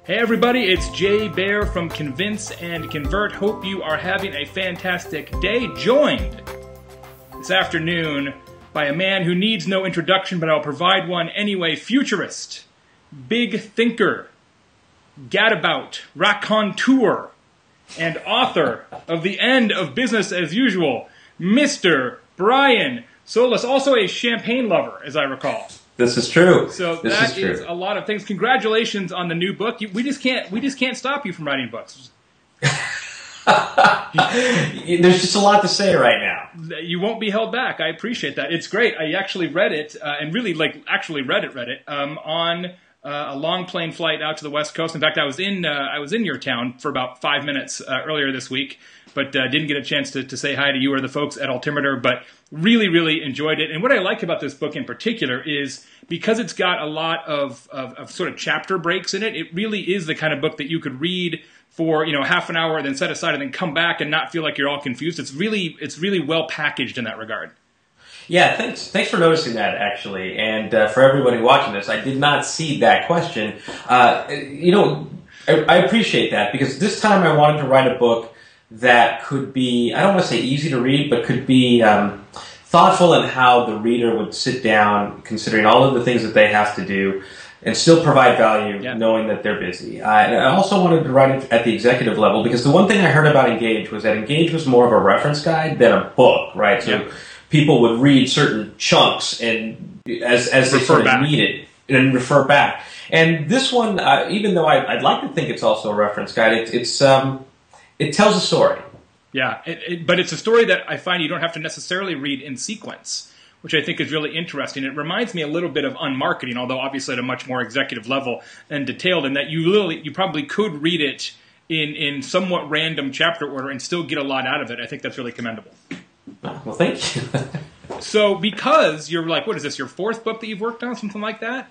Hey everybody, it's Baer from Convince and Convert. Hope you are having a fantastic day. Joined this afternoon by a man who needs no introduction, but I'll provide one anyway. Futurist, big thinker, gadabout, raconteur, and author of The End of Business as Usual, Mr. Brian Solis, also a champagne lover, as I recall. This is true. So that is a lot of things. Congratulations on the new book. We just can't stop you from writing books. There's just a lot to say right now. You won't be held back. I appreciate that. It's great. I actually read it and really actually read it on a long plane flight out to the West Coast. In fact, I was in your town for about 5 minutes earlier this week, but didn't get a chance to say hi to you or the folks at Altimeter, but really enjoyed it. And what I like about this book in particular is because it's got a lot of sort of chapter breaks in it, it really is the kind of book that you could read for, half an hour, then set aside and then come back and not feel like you're all confused. It's really well packaged in that regard. Yeah, thanks for noticing that, actually. And for everybody watching this, I did not see that question. I appreciate that because this time I wanted to write a book that could be, I don't want to say easy to read, but could be thoughtful in how the reader would sit down, considering all of the things that they have to do, and still provide value, knowing that they're busy. I also wanted to write it at the executive level because the one thing I heard about Engage was that Engage was more of a reference guide than a book, right? So people would read certain chunks and as they sort of need it and refer back. And this one, even though I'd like to think it's also a reference guide, it tells a story. Yeah, but it's a story that I find you don't have to necessarily read in sequence, which I think is really interesting. It reminds me a little bit of Unmarketing, although obviously at a much more executive level and detailed, in that you probably could read it in somewhat random chapter order and still get a lot out of it. I think that's really commendable. Well, thank you. So because you're what is this, your fourth book that you've worked on, something like that?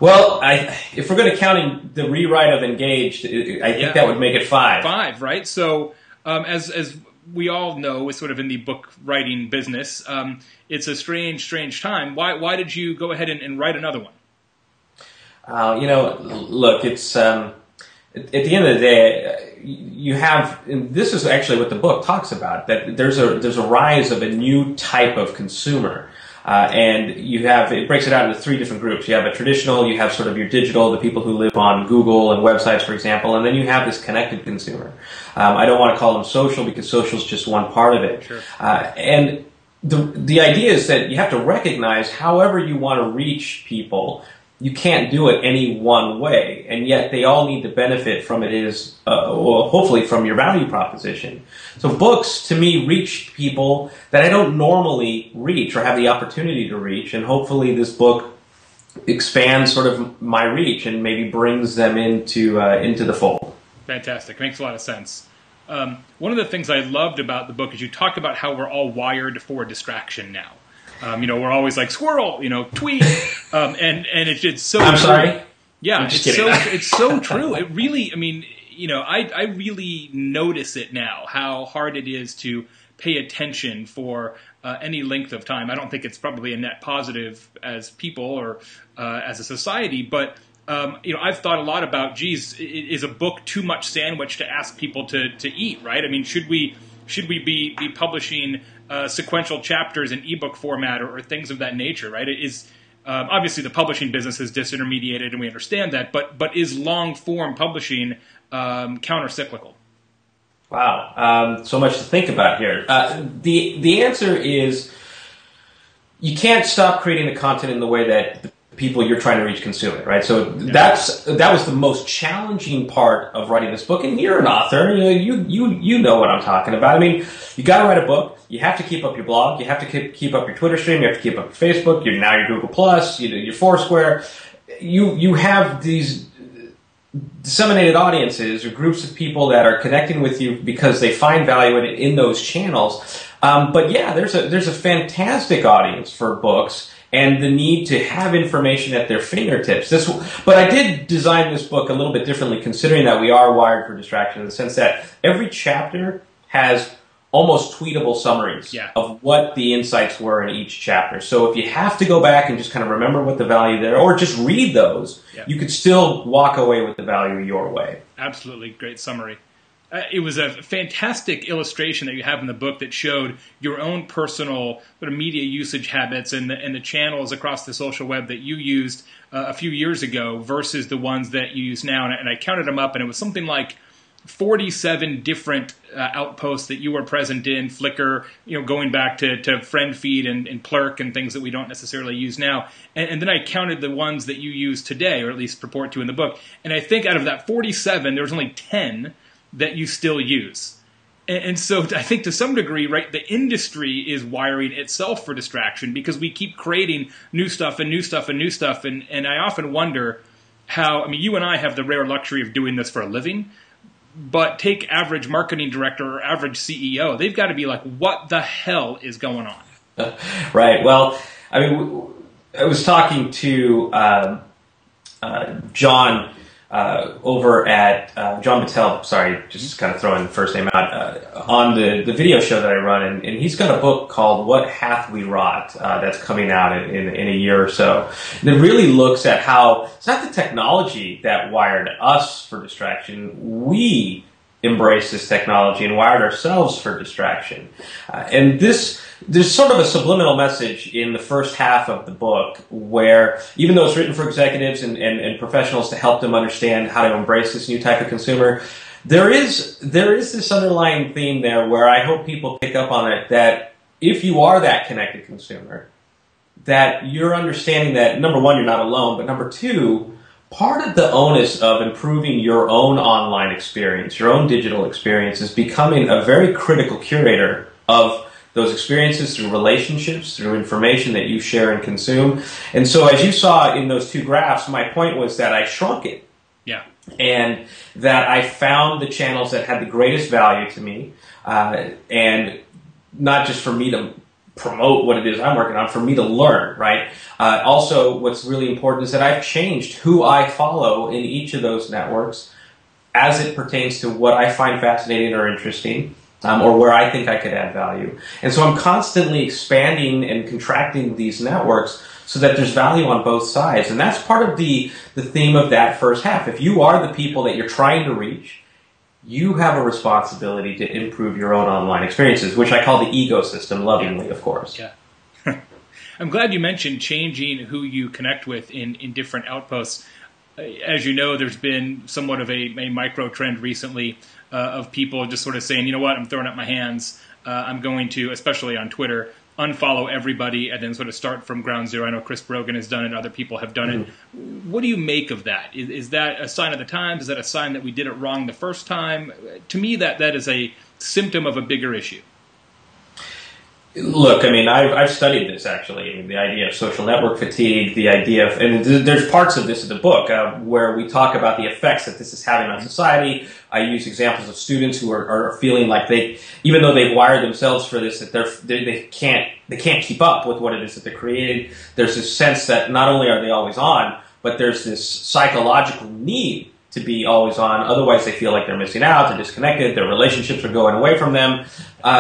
Well, if we're going to count the rewrite of Engaged, I think that would make it 5. 5, right? So as we all know, it's sort of in the book writing business, it's a strange time. Why did you go ahead and write another one? Look, it's at the end of the day, you have, and this is actually what the book talks about, that there's a rise of a new type of consumer. And it breaks it out into 3 different groups. You have a traditional, you have sort of your digital, the people who live on Google and websites, for example, and then you have this connected consumer. I don't want to call them social because social is just one part of it. Sure. And the idea is that you have to recognize however you want to reach people, you can't do it any one way, and yet they all need to benefit from it hopefully from your value proposition. So books, to me, reach people that I don't normally reach or have the opportunity to reach, and hopefully this book expands sort of my reach and maybe brings them into the fold. Fantastic. Makes a lot of sense. One of the things I loved about the book is you talk about how we're all wired for distraction now. We're always like squirrel, tweet, and it's so. I'm sorry. Yeah, I'm just kidding. It's so true. It really, I really notice it now how hard it is to pay attention for any length of time. I don't think it's probably a net positive as people or as a society, but I've thought a lot about, is a book too much sandwich to ask people to eat? Right? I mean, should we be publishing sequential chapters in ebook format or things of that nature, right? It is obviously the publishing business is disintermediated, and we understand that. But is long form publishing counter-cyclical? Wow, so much to think about here. The answer is you can't stop creating the content in the way that the people you're trying to reach consume it, right? So that was the most challenging part of writing this book. And you're an author, you know what I'm talking about. I mean, you got to write a book. You have to keep up your blog. You have to keep up your Twitter stream. You have to keep up your Facebook. Now your Google Plus. Your Foursquare. You have these disseminated audiences or groups of people that are connecting with you because they find value in those channels. But yeah, there's a fantastic audience for books and the need to have information at their fingertips. But I did design this book a little bit differently, considering that we are wired for distraction, in the sense that every chapter has almost tweetable summaries of what the insights were in each chapter. So if you have to go back and just kind of remember what the value there, or just read those, you could still walk away with the value your way. Absolutely. Great summary. It was a fantastic illustration that you have in the book that showed your own personal sort of media usage habits and the channels across the social web that you used a few years ago versus the ones that you use now. And I counted them up, and it was something like 47 different outposts that you were present in, Flickr, going back to friend feed and Plurk and things that we don't necessarily use now. And then I counted the ones that you use today, or at least purport to in the book. And I think out of that 47, there was only 10 that you still use. And so I think to some degree, right, the industry is wiring itself for distraction because we keep creating new stuff and new stuff and new stuff. And I often wonder how, I mean, you and I have the rare luxury of doing this for a living, but take average marketing director or average CEO, they've got to be like, what the hell is going on? Right. Well, I mean, I was talking to John over at John Battelle, sorry, just kind of throwing the first name out, on the video show that I run, and he's got a book called What Hath We Wrought that's coming out in a year or so. And it really looks at how it's not the technology that wired us for distraction. We embraced this technology and wired ourselves for distraction. And there's sort of a subliminal message in the first half of the book where, even though it's written for executives and professionals to help them understand how to embrace this new type of consumer, there is this underlying theme there where I hope people pick up on it, that if you are that connected consumer, that you're understanding that, number one, you're not alone, but number two, part of the onus of improving your own online experience, your own digital experience, is becoming a very critical curator of those experiences through relationships, through information that you share and consume. And so as you saw in those two graphs, my point was that I shrunk it. Yeah. And that I found the channels that had the greatest value to me, and not just for me to promote what it is I'm working on, for me to learn, right? Also, what's really important is that I've changed who I follow in each of those networks as it pertains to what I find fascinating or interesting, or where I think I could add value. And so I'm constantly expanding and contracting these networks so that there's value on both sides. And that's part of the theme of that first half. If you are the people that you're trying to reach, you have a responsibility to improve your own online experiences, which I call the ecosystem, lovingly, of course. Yeah. I'm glad you mentioned changing who you connect with in different outposts. As you know, there's been somewhat of a micro trend recently of people just sort of saying, you know what, I'm throwing up my hands. I'm going to, especially on Twitter, unfollow everybody and then sort of start from ground zero. I know Chris Brogan has done it. Other people have done it. What do you make of that? Is that a sign of the times? Is that a sign that we did it wrong the first time? To me, that is a symptom of a bigger issue. Look, I mean, I've studied this, actually. I mean, the idea of social network fatigue, the idea of, and there's parts of this in the book where we talk about the effects that this is having on society. I use examples of students who are feeling like even though they've wired themselves for this, that they can't keep up with what it is that they're creating. There's this sense that not only are they always on, but there's this psychological need to be always on. Otherwise, they feel like they're missing out, they're disconnected, their relationships are going away from them.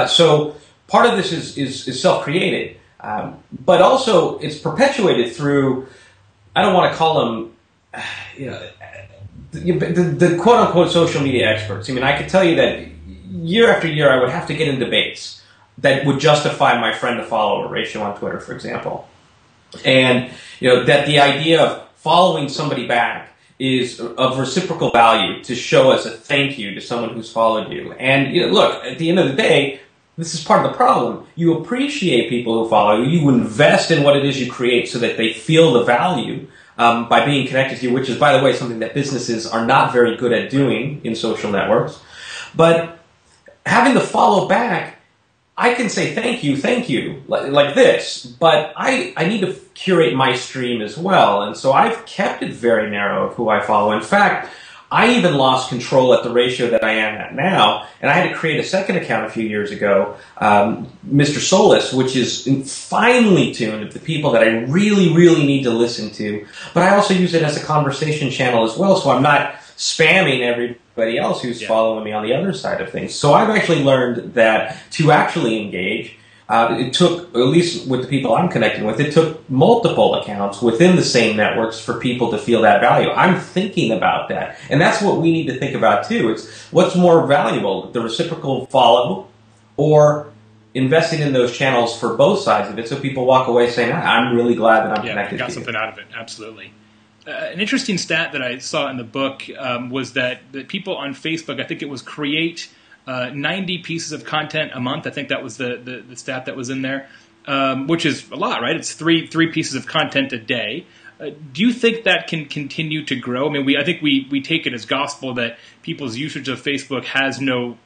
So part of this is self-created, but also it's perpetuated through, I don't want to call them, the quote-unquote social media experts. I mean, I could tell you that year after year I would have to get in debates that would justify my friend-to-follower ratio on Twitter, for example. And, that the idea of following somebody back is of reciprocal value to show as a thank you to someone who's followed you. And, look, at the end of the day, this is part of the problem. You appreciate people who follow you. You invest in what it is you create so that they feel the value by being connected to you, which is, by the way, something that businesses are not very good at doing in social networks. But having to follow back, I can say thank you, like this, but I need to curate my stream as well. And so I've kept it very narrow of who I follow. In fact, I even lost control at the ratio that I am at now, and I had to create a second account a few years ago, Mr. Solis, which is finely tuned of the people that I really, really need to listen to. But I also use it as a conversation channel as well, so I'm not spamming everybody else who's Yeah. following me on the other side of things. So I've actually learned that to actually engage, it took, at least with the people I'm connecting with, it took multiple accounts within the same networks for people to feel that value. I'm thinking about that. And that's what we need to think about too. It's what's more valuable, the reciprocal follow or investing in those channels for both sides of it so people walk away saying, I'm really glad that I'm connected to you. Got something out of it, absolutely. An interesting stat that I saw in the book was that people on Facebook, I think it was create 90 pieces of content a month. I think that was the stat that was in there, which is a lot, right? It's three pieces of content a day. Do you think that can continue to grow? I mean, I think we take it as gospel that people's usage of Facebook has no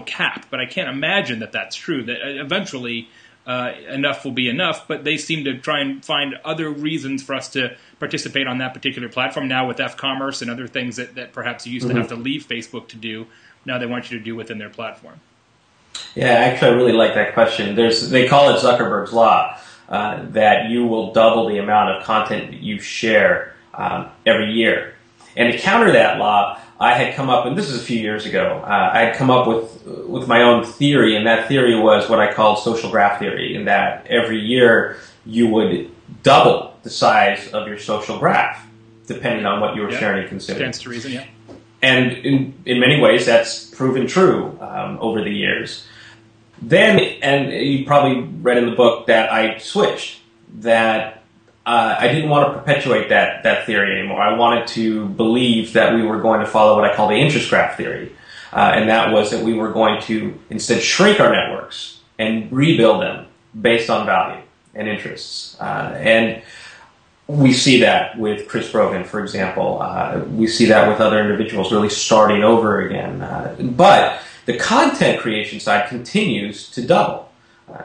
cap, but I can't imagine that that's true. That eventually enough will be enough, but they seem to try and find other reasons for us to participate on that particular platform now with F-commerce and other things that perhaps you used to have to leave Facebook to do. Now they want you to do within their platform. Yeah, actually, I really like that question. They call it Zuckerberg's Law, that you will double the amount of content that you share every year. And to counter that law, I had come up, and this is a few years ago, I had come up with my own theory, and that theory was what I called social graph theory, in that every year you would double the size of your social graph, depending on what you were sharing and consuming. Stands to reason, yeah. And in many ways, that's proven true over the years. Then, and you probably read in the book that I switched, that I didn't want to perpetuate that theory anymore. I wanted to believe that we were going to follow what I call the interest graph theory. And that was that we were going to instead shrink our networks and rebuild them based on value and interests. And we see that with Chris Brogan, for example. We see that with other individuals really starting over again. But the content creation side continues to double.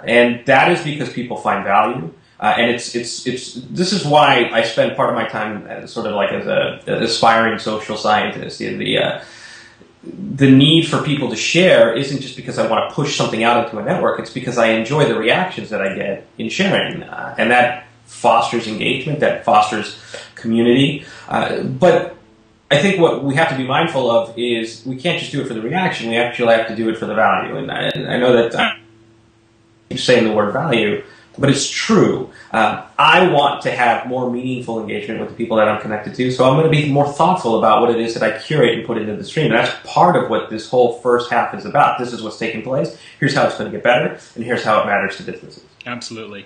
And that is because people find value. And this is why I spend part of my time as sort of like as an aspiring social scientist. The need for people to share isn't just because I want to push something out into a network. It's because I enjoy the reactions that I get in sharing. And that fosters engagement, that fosters community. But I think what we have to be mindful of is we can't just do it for the reaction. We actually have to do it for the value. And I know that I keep saying the word value, but it's true. I want to have more meaningful engagement with the people that I'm connected to, so I'm going to be more thoughtful about what it is that I curate and put into the stream. And that's part of what this whole first half is about. This is what's taking place. Here's how it's going to get better, and here's how it matters to businesses. Absolutely.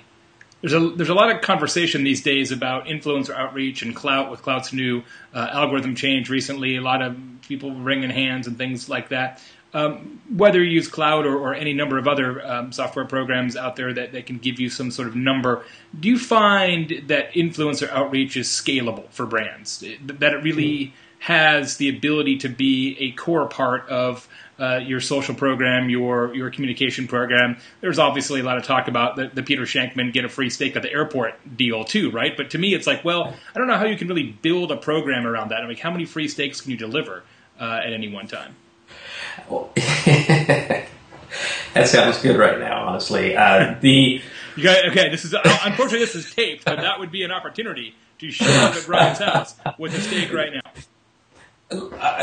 There's a lot of conversation these days about influencer outreach and clout with Clout's new algorithm change recently. A lot of people wringing hands and things like that. Whether you use Cloud or any number of other software programs out there that can give you some sort of number, do you find that influencer outreach is scalable for brands? That it really has the ability to be a core part of your social program, your communication program? There's obviously a lot of talk about the Peter Shankman get a free steak at the airport deal too, right? But to me, it's like, well, I don't know how you can really build a program around that. I mean, how many free steaks can you deliver at any one time? Well, that sounds good right now, honestly. This is unfortunately this is taped, but that would be an opportunity to show up at Brian's house with a steak right now.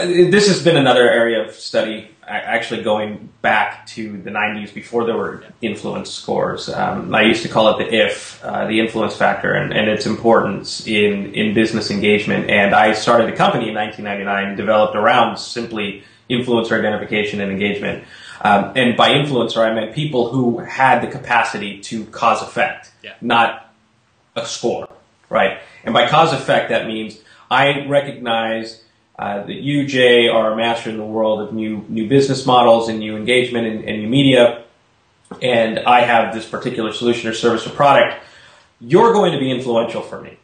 This has been another area of study, actually going back to the 90s before there were influence scores. I used to call it the influence factor, and its importance in business engagement. And I started a company in 1999 developed around simply influencer identification and engagement. And by influencer, I meant people who had the capacity to cause effect, not a score, right? And by cause effect, that means I recognize that you, Jay, are a master in the world of new business models and new engagement and new media, and I have this particular solution or service or product. You're going to be influential for me.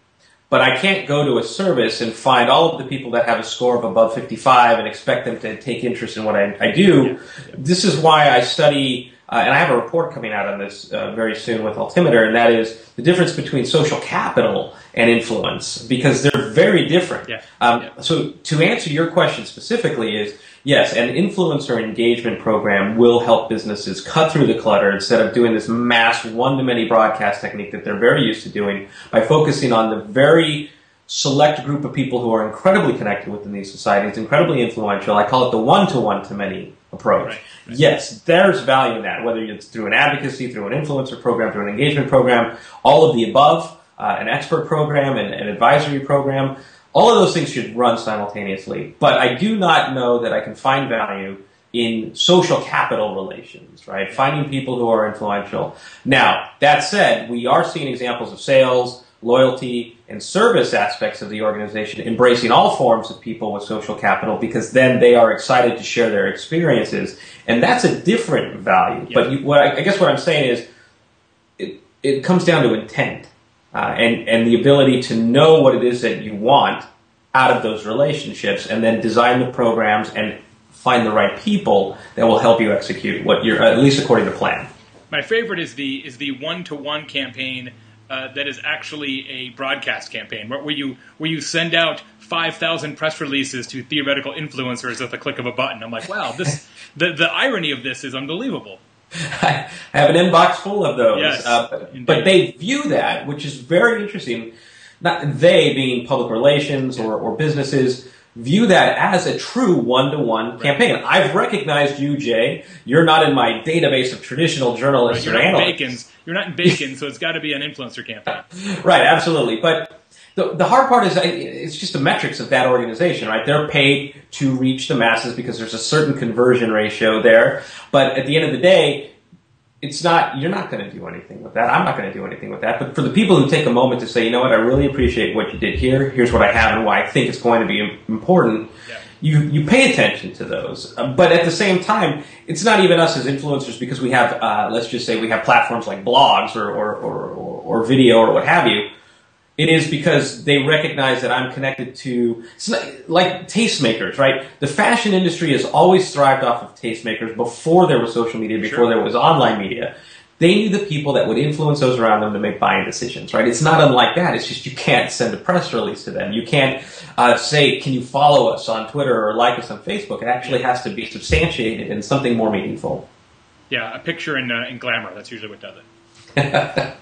But I can't go to a service and find all of the people that have a score of above 55 and expect them to take interest in what I do. This is why I study, and I have a report coming out on this very soon with Altimeter, and that is the difference between social capital and influence, because they're very different. So to answer your question specifically is, yes, an influencer engagement program will help businesses cut through the clutter instead of doing this mass one-to-many broadcast technique that they're very used to doing by focusing on the very select group of people who are incredibly connected within these societies, incredibly influential. I call it the one-to-one-to-many approach. Right. Yes, there's value in that, whether it's through an advocacy, through an influencer program, through an engagement program, all of the above, an expert program, an advisory program. All of those things should run simultaneously. But I do not know that I can find value in social capital relations, right? Finding people who are influential. Now, that said, we are seeing examples of sales, loyalty, and service aspects of the organization embracing all forms of people with social capital, because then they are excited to share their experiences. And that's a different value. Yeah. But I guess what I'm saying is it comes down to intent and the ability to know what it is that you want out of those relationships, and then design the programs and find the right people that will help you execute what you're, at least according to plan. My favorite is the one-to-one campaign that is actually a broadcast campaign, where you send out 5,000 press releases to theoretical influencers at the click of a button. I'm like, wow, the irony of this is unbelievable. I have an inbox full of those. Yes, but they view that, which is very interesting. Not they being public relations or businesses, view that as a true one-to-one campaign. I've recognized you, Jay. You're not in my database of traditional journalists or analysts. You're not in bacon, so it's got to be an influencer campaign. Right, absolutely. But the hard part is it's just the metrics of that organization, right? They're paid to reach the masses because there's a certain conversion ratio there. But at the end of the day, you're not going to do anything with that. I'm not going to do anything with that. But for the people who take a moment to say, you know what, I really appreciate what you did here. Here's what I have and why I think it's going to be important. Yeah. You pay attention to those. But at the same time, it's not even us as influencers, because we have, let's just say we have platforms like blogs or video or what have you. It is because they recognize that I'm connected to, it's like tastemakers, right? The fashion industry has always thrived off of tastemakers before there was social media, before there was online media. They knew the people that would influence those around them to make buying decisions, right? It's not unlike that. It's just you can't send a press release to them. You can't say, can you follow us on Twitter or like us on Facebook? It actually has to be substantiated in something more meaningful. Yeah, a picture in glamour. That's usually what does it.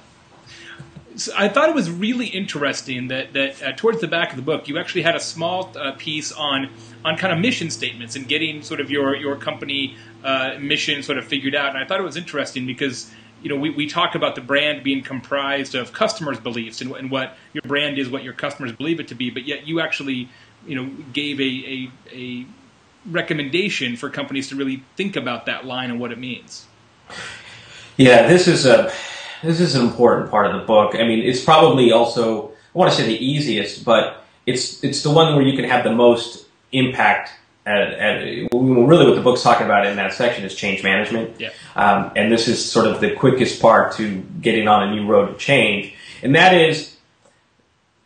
So I thought it was really interesting that towards the back of the book, you actually had a small piece on kind of mission statements and getting sort of your company mission sort of figured out. And I thought it was interesting because, you know, we talk about the brand being comprised of customers' beliefs and what your brand is, what your customers believe it to be. But yet you actually, you know, gave a recommendation for companies to really think about that line and what it means. Yeah, this is an important part of the book. I mean, it's probably also, I want to say the easiest, but it's the one where you can have the most impact really what the book's talking about in that section is change management. Yeah. And this is sort of the quickest part to getting on a new road to change. And that is,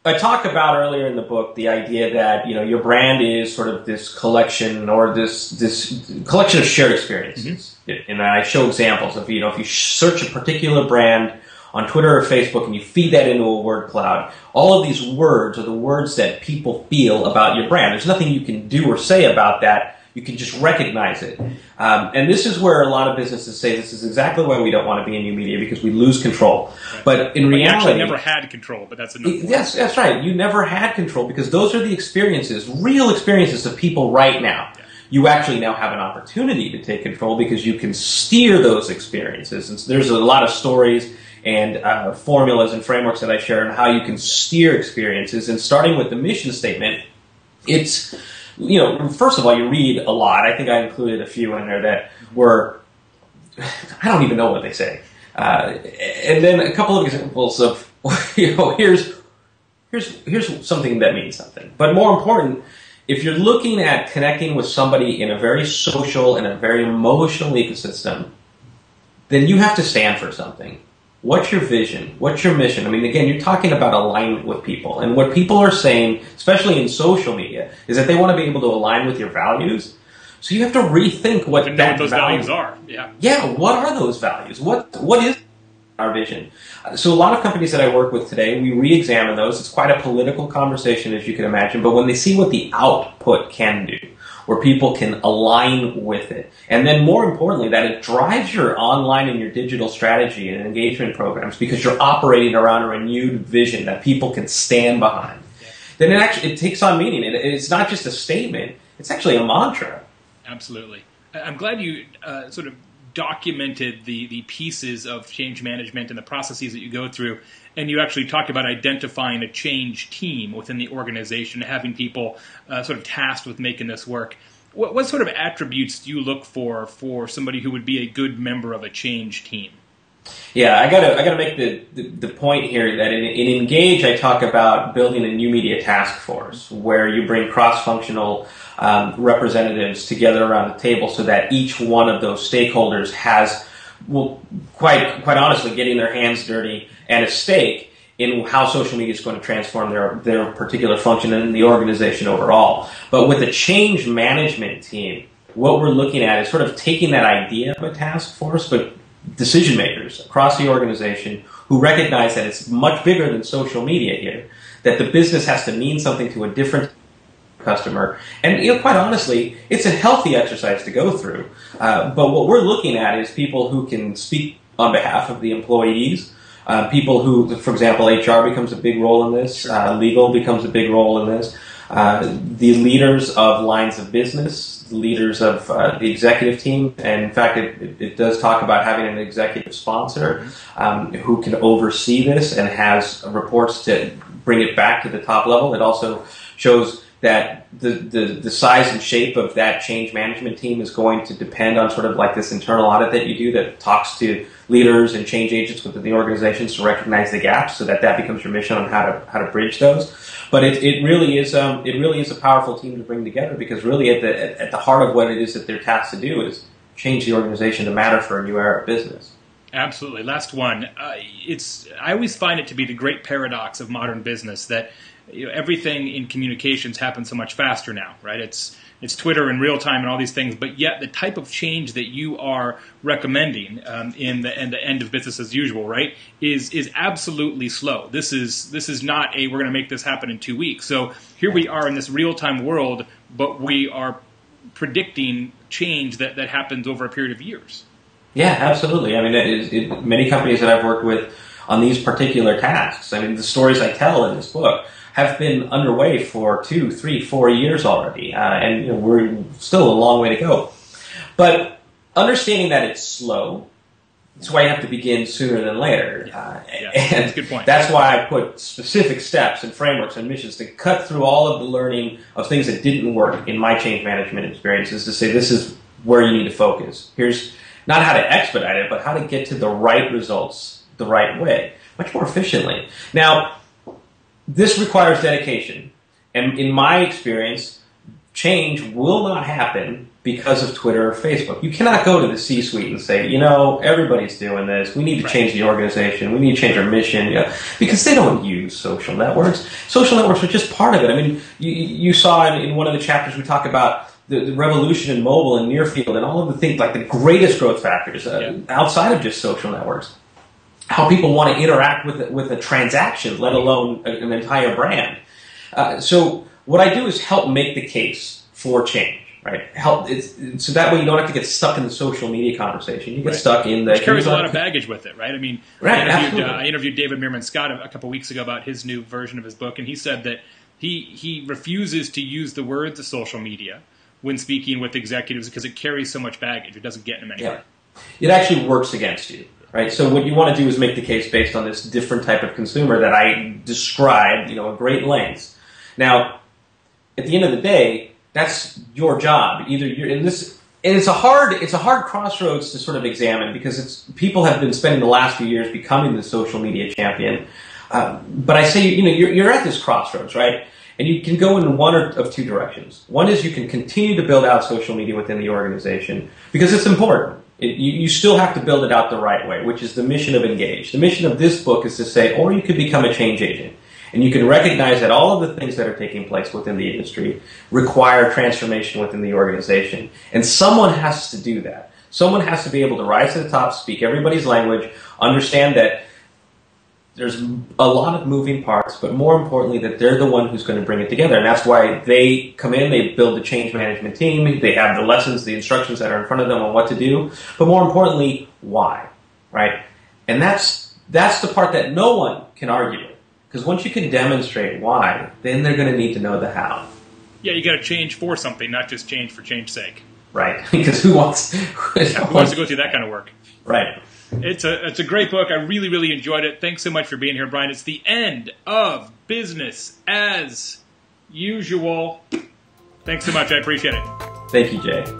I talk about earlier in the book the idea that, you know, your brand is sort of this collection or this collection of shared experiences. Mm-hmm. And I show examples of, you know, if you search a particular brand on Twitter or Facebook and you feed that into a word cloud, all of these words are the words that people feel about your brand. There's nothing you can do or say about that. You can just recognize it. And this is where a lot of businesses say this is exactly why we don't want to be in new media, because we lose control. Right. But in reality... You actually never had control, but that's another point. Yes, that's right. You never had control because those are the experiences, real experiences of people right now. Yeah. You actually now have an opportunity to take control because you can steer those experiences. And so there's a lot of stories and formulas and frameworks that I share on how you can steer experiences. And starting with the mission statement, it's... You know, first of all, you read a lot. I think I included a few in there that were, I don't even know what they say. And then a couple of examples of, you know, here's something that means something. But more important, if you're looking at connecting with somebody in a very social and a very emotional ecosystem, then you have to stand for something. What's your vision? What's your mission? I mean, again, you're talking about alignment with people. And what people are saying, especially in social media, is that they want to be able to align with your values. So you have to rethink what those values are. Yeah. Yeah, what are those values? What is our vision? So a lot of companies that I work with today, we re-examine those. It's quite a political conversation, as you can imagine. But when they see what the output can do, where people can align with it. And then more importantly, that it drives your online and your digital strategy and engagement programs because you're operating around a renewed vision that people can stand behind. then it takes on meaning. It's not just a statement; it's actually a mantra. Absolutely. I'm glad you sort of documented the pieces of change management and the processes that you go through, and you actually talked about identifying a change team within the organization, having people sort of tasked with making this work. What sort of attributes do you look for somebody who would be a good member of a change team? Yeah, I gotta make the point here that in Engage I talk about building a new media task force where you bring cross-functional representatives together around the table so that each one of those stakeholders has, well, quite honestly, getting their hands dirty and a stake in how social media is going to transform their particular function and the organization overall. But with a change management team, what we're looking at is sort of taking that idea of a task force, but decision makers across the organization who recognize that it's much bigger than social media here, that the business has to mean something to a different customer. And quite honestly, it's a healthy exercise to go through. But what we're looking at is people who can speak on behalf of the employees, people who, for example, HR becomes a big role in this, legal becomes a big role in this, the leaders of lines of business, leaders of the executive team, and in fact it does talk about having an executive sponsor who can oversee this and has reports to bring it back to the top level. It also shows that the size and shape of that change management team is going to depend on sort of like this internal audit that you do that talks to leaders and change agents within the organizations to recognize the gaps, so that becomes your mission on how to bridge those. But it really is a powerful team to bring together, because really at the heart of what it is that they're tasked to do is change the organization to matter for a new era of business. Absolutely. Last one. I always find it to be the great paradox of modern business that everything in communications happens so much faster now, right? It's Twitter in real time and all these things, but yet the type of change that you are recommending in the end of business as usual, right, is absolutely slow. This is not we're going to make this happen in 2 weeks. So here we are in this real time world, but we are predicting change that happens over a period of years. Yeah, absolutely. I mean, many companies that I've worked with on these particular tasks, I mean, the stories I tell in this book have been underway for 2, 3, 4 years already, and we're still a long way to go. But understanding that it's slow, that's why you have to begin sooner than later. And that's a good point. That's why I put specific steps and frameworks and missions to cut through all of the learning of things that didn't work in my change management experiences to say this is where you need to focus. Here's not how to expedite it, but how to get to the right results the right way, much more efficiently. Now, this requires dedication, and in my experience, change will not happen because of Twitter or Facebook. You cannot go to the C-suite and say, everybody's doing this, we need to change the organization, we need to change our mission, because they don't use social networks. Social networks are just part of it. I mean, you saw in one of the chapters we talk about the revolution in mobile and near field and all of the things, like the greatest growth factors outside of just social networks. How people want to interact with a transaction, let alone an entire brand. So what I do is help make the case for change, right? So that way you don't have to get stuck in the social media conversation. You get stuck in the... Which carries a lot of baggage with it, right? I mean, right, I interviewed David Meerman Scott a couple weeks ago about his new version of his book, and he said that he refuses to use the words of social media when speaking with executives because it carries so much baggage. It doesn't get them anywhere. Yeah. It actually works against you. Right, so what you want to do is make the case based on this different type of consumer that I described, at great lengths. Now, at the end of the day, that's your job. Either you're in this, and it's a hard crossroads to sort of examine, because people have been spending the last few years becoming the social media champion. But I say, you're at this crossroads, right? And you can go in one of two directions. One is you can continue to build out social media within the organization because it's important. You still have to build it out the right way, which is the mission of Engage. The mission of this book is to say, or you could become a change agent. And you can recognize that all of the things that are taking place within the industry require transformation within the organization. And someone has to do that. Someone has to be able to rise to the top, speak everybody's language, understand that there's a lot of moving parts, but more importantly, that they're the one who's going to bring it together. And that's why they come in, they build the change management team, they have the lessons, the instructions that are in front of them on what to do, but more importantly, why, right? And that's the part that no one can argue with. Because once you can demonstrate why, then they're going to need to know the how. Yeah, you got to change for something, not just change for change's sake. Right, because who wants to go through that kind of work? Right. It's a great book. I really, really enjoyed it. Thanks so much for being here, Brian. It's the end of business as usual. Thanks so much. I appreciate it. Thank you, Jay.